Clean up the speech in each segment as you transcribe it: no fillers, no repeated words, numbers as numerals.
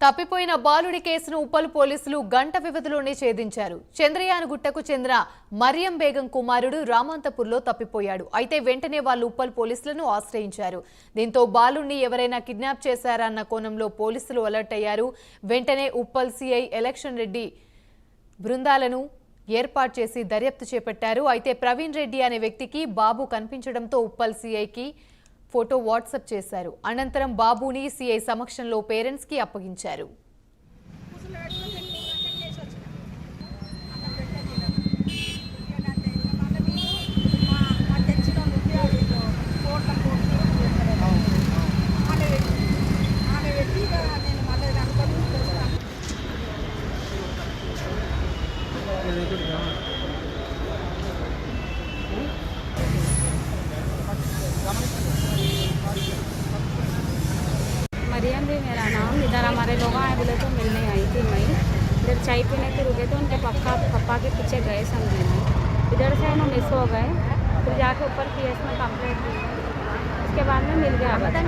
తప్పిపోయిన బాలుడి కేసును ఉప్పల్ పోలీసులు గంట వ్యవధిలోనే ఛేదించారు. చంద్రయాన్ గుట్టకు చెందిన మరియం బేగం కుమారుడు రామంతపూర్లో తప్పిపోయాడు. అయితే వెంటనే వాళ్ళు ఉప్పల్ పోలీసులను ఆశ్రయించారు. దీంతో బాలుడిని ఎవరైనా కిడ్నాప్ చేశారన్న కోణంలో పోలీసులు అలర్ట్ అయ్యారు. వెంటనే ఉప్పల్ సిఐ ఎలక్షన్ రెడ్డి బృందాలను ఏర్పాటు చేసి దర్యాప్తు చేపట్టారు. అయితే ప్రవీణ్ రెడ్డి అనే వ్యక్తికి బాబు కనిపించడంతో ఉప్పల్ సిఐకి ఫోటో వాట్సాప్ చేశారు. అనంతరం బాబుని సిఐ సమక్షంలో పేరెంట్స్ కి అప్పగించారు. मरियम भी मेरा नाम। इधर हमारे लोग आए बोले तो मिलने आई थी मैं। इधर चाय पीने के रुके तो उनके पापा के पीछे गए समझे में। इधर से हम मिस हो गए, फिर जाके ऊपर PS में कंप्लेंट की। उसके बाद में मिल गया बच्चा,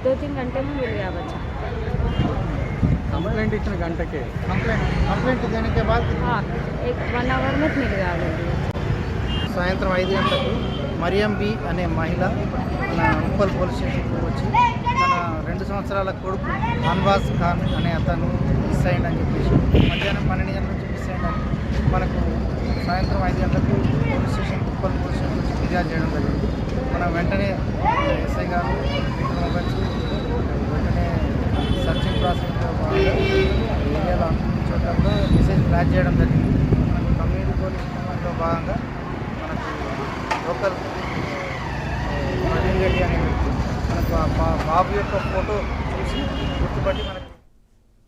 2-3 घंटे में मिल गया बच्चा। कंप्लेंट इतने घंटे के कंप्लेंट देने के बाद हाँ, 1 आवर में मिल गया। సాయంత్రం 5 గంటలకు మరియం బి అనే మహిళ మన ఉప్పల్ పోలీస్ స్టేషన్కి వచ్చి తన 2 సంవత్సరాల కొడుకు అన్వాజ్ ఖాన్ అనే అతను మిస్ అయ్యిందని చెప్పేసి మధ్యాహ్నం 12 గంటల నుంచి మిస్ అయ్యిందని మనకు సాయంత్రం 5 గంటలకు police station Uppal police station వచ్చి ఫిర్యాదు చేయడం జరిగింది. మనం వెంటనే ఎస్ఐ గారు మొబైల్స్ వెంటనే సర్చింగ్ ప్రాసెస్లో భాగంగా ఏరియాలో అనుకున్న చోట్లలో మెసేజ్ ఫ్లాష్ చేయడం జరిగింది. మనకు కమ్యూనిటీ పోలీస్ స్టేషన్లో భాగంగా మనకు లోకల్ ప్రవీణ్ రెడ్డి అనే వ్యక్తి మనకు బాబు యొక్క ఫోటో చూసి గుర్తుపట్టి మనకు